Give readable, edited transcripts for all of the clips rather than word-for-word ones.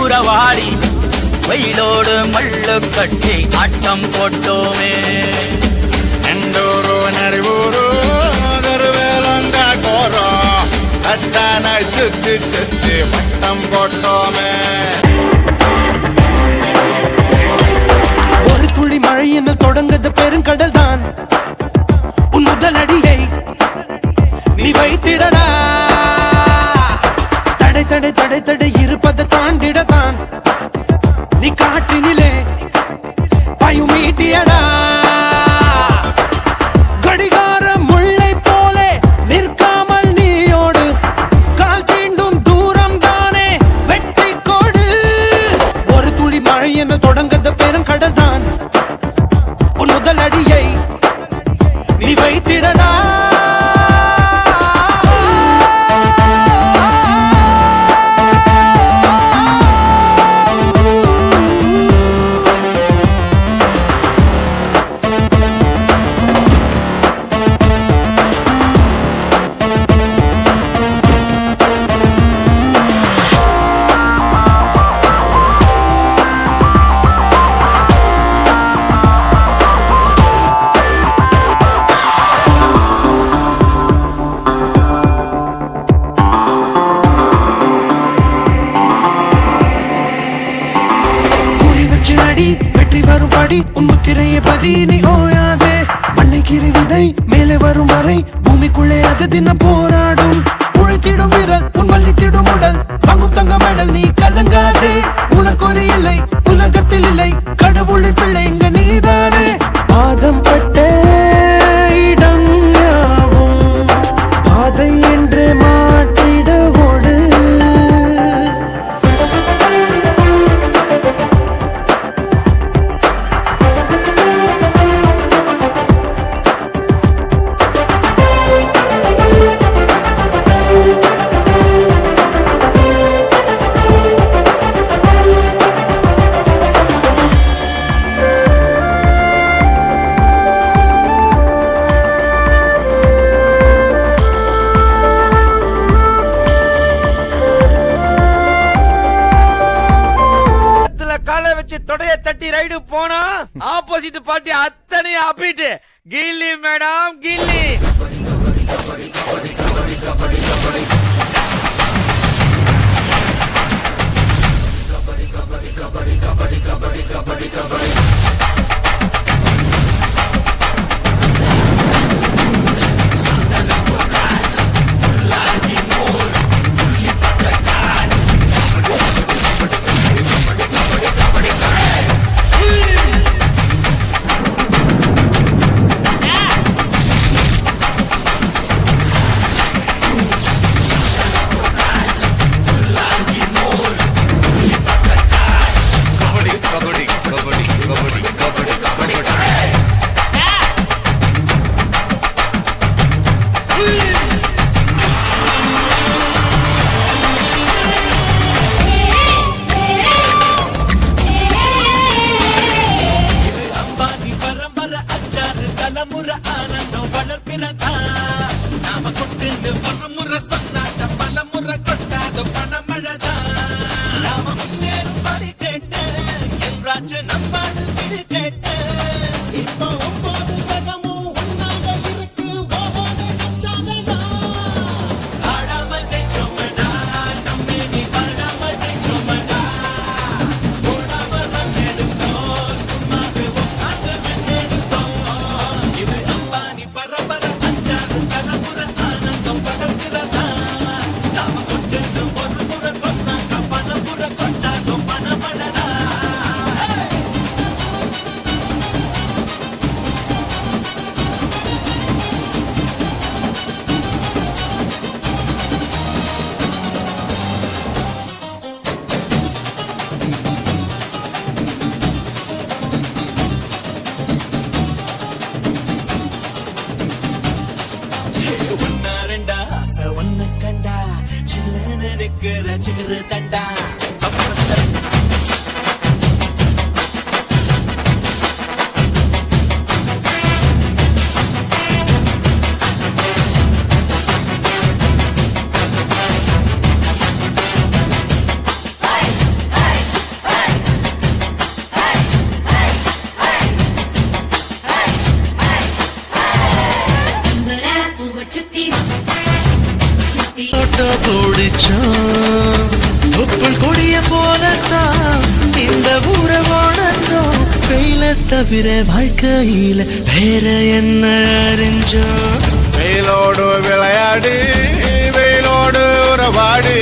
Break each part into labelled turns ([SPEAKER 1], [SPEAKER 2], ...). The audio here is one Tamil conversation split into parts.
[SPEAKER 1] ஊரவாடி வெயிலோடு மல்லு கட்டி ஆட்டம் போட்டோமே.
[SPEAKER 2] எண்டூரு நரிவூரு கருவேலங்க கோரம் அத்தான சுத்தி சுத்தி வட்டம் போட்டோமே.
[SPEAKER 3] ஒரு துளி மழை என்ன தொடங்குது பெருங்கடல் தான் உன் முதல் அடியை நீ வைத்திடடா. தடை தடை தடை தடை இருப்பதை தாண்டிடத்தான் நீ காற்றினிலே பயமீட்டியடா. கடிகார முல்லை போலே நிற்காமல் நீயோடு கால் தீண்டும் தூரம் தானே வெற்றி கோடு. ஒரு துளி மழை என்ன தொடங்குது பெருங்கடல் தான் உன் முதல் அடியை நீ வைத்திடடா. வெற்றி வரும் படி உன் முத்திரையை பதி நீ ஓயாதே. மண்ணை கீறி விதை மேலே வரும் வரை பூமிக்குள்ளே அது தினம் போராடும். உழைத்திடும் வீரர் உன் வள்ளித்திடும் உடல் பங்கும் தங்க மெடல் நீ கலங்காதே. உனக்கு ஒரு இல்லை உலகத்தில் இல்லை கடவுளின் பிள்ளை இங்க நீதானே. பாதம் பட்ட இடம் யாவும் பாதை என்று மாற்றிட ஓடு.
[SPEAKER 4] தொடைய தட்டி ரைடு போனா ஆப்போசிட் பார்ட்டி அத்தனை அப்பிட்டு கில்லி மேடம் கில்லி. சிகரு தண்டா
[SPEAKER 3] சிரிச்சோம் தொப்புள் கொடிய போலத்தான் இந்த உறவானந்தோம் கையில தவிர வாழ்க்கையில வேற என்ன அறிஞ்சோம்
[SPEAKER 2] வெயிலோடு விளையாடி வெயிலோடு உறவாடி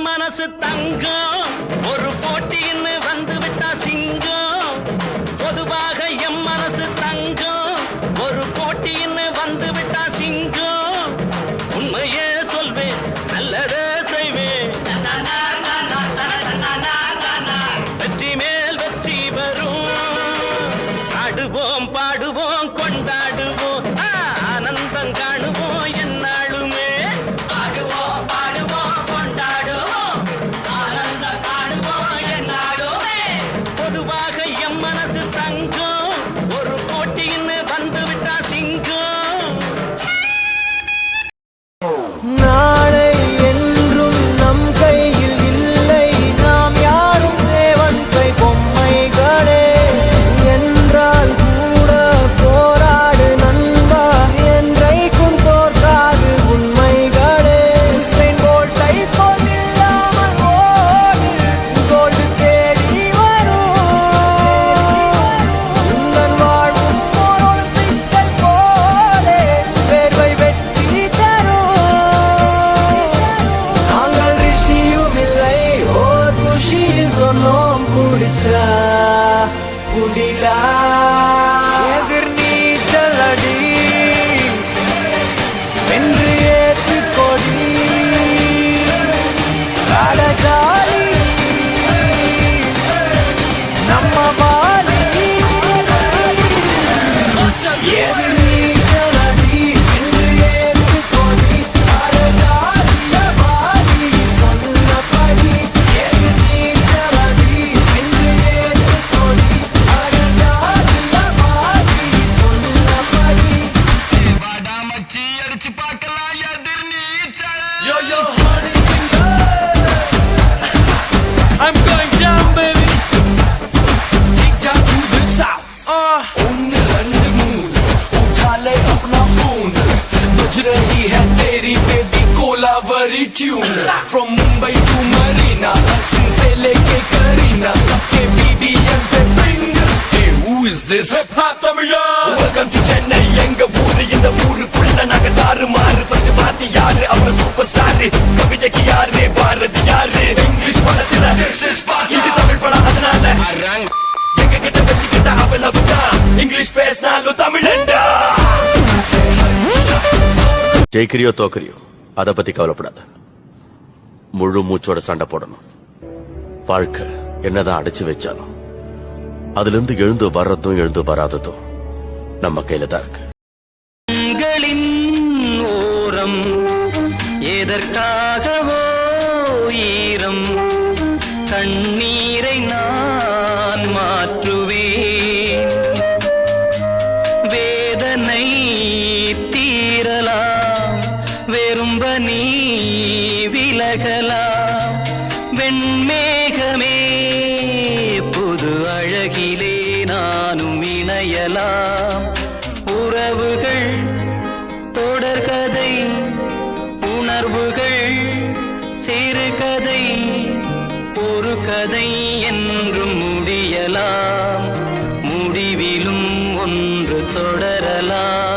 [SPEAKER 5] மனசு தங்கம் ஒரு போட்டின்னு வந்து விட்டா சிங்கம் பொதுவாக எம் மனசு தங்கம் ஒரு போட்டின்னு வந்து விட்டா சிங்கம் உண்மையே சொல்வேன் நல்லதே செய்வேன் வெற்றி மேல் வெற்றி வரும் ஆடுவோம் பாடுவோம் கொண்டாடுவோம் ஆனந்தம் காணுவோம் என்னாலுமே ஆடுவோம் பாடுவோம் கொண்டாடுவோம் ஆனந்தம் காணுவோம் என்னாலுமே பொதுவாக எம் மனசு தங்கம் ஒரு போட்டின்னு வந்து விட்டா சிங்கம்
[SPEAKER 3] நாளை என்றும் நம் கையில் இல்லை நாம் யாரும் தேவன் கை பொம்மைகளே என்றால் கூட போராடு நண்பா என்றைக்கும் தோற்காது உண்மைகளே உசைன் போல்ட்டை போல் இல்லாமல் ஓடு கோல்டு தேடி வரும் உந்தன் வாழ்வும் ஓர் ஒலிம்பிக்கல் போலே வேர்வை வெற்றி தரும் நாங்கள் ரிஷியும் இல்லை ஓர் குஷி சொன்னோம் குடிச்சா குடிலா எதிர் நீச்சல் அடி வென்று ஏத்து கொடி காலஜாலி நம்ம பாலி எதிர் நீச்சல் அடி வென்று ஏத்து கொடி காலஜாலிய பாலி சொன்னபடி எதிர் நீச்சல் அடி வென்று ஏத்து கொடி காலஜாலிய பாலி சொன்னபடி
[SPEAKER 5] மச்சி அடிச்சு பார்க்கலாம் எதிர் நீச்சல்
[SPEAKER 3] Yo, yo, honey finger. I'm going down, baby. Take down to the south. Onne rand moon. उठा ले अपना phone. बज रही है तेरी baby Kolaveri tune. From Mumbai to Marina, Hassan से लेके करीना, सबके BBM पे bring. Hey, who is this? Hip hop Tamila. Welcome to Chennai, எங்க ஊரு இந்த ஊருக்குள்ள நாங்க தாறுமாறு. First பார்த்து யாரு அவன் சூப்பர் ஸ்டார், கவிதைக்கு யாரு பாரதி யாரு, இங்கிலீஷ் படத்துல இது தமிழ் படம் அதனால எங்க கிட்ட வச்சுக்கிட்ட அவ்வளவுதான், இங்கிலீஷ் பேசினாலும் தமிழண்டா.
[SPEAKER 6] ஜெயிக்கிறியோ தோக்கறியோ அத பத்தி கவலைப்படாத. முழு மூச்சோட சண்டை போடணும். வாழ்க்கை என்னதான் அடைச்சு வச்சாலும் அதுல இருந்து எழுந்து வர்றதும் எழுந்து வராததும் நம்ம கையில தான் இருக்கு.
[SPEAKER 5] கண்களின் ஓரம் எதற்காகவோ ஈரம் கண்ணீரை நான் மாற்றுவேன் வேதனை தீரலாம் வெறும்ப நீ விலகலாம் வெண்மேகமே புது அழகிலே நானும் இணையலாம் உறவுகள் தொடர்கதை உணர்வுகள் சிறுகதை ஒரு கதை என்றும் முடியலாம் முடிவிலும் ஒன்று தொடரலாம்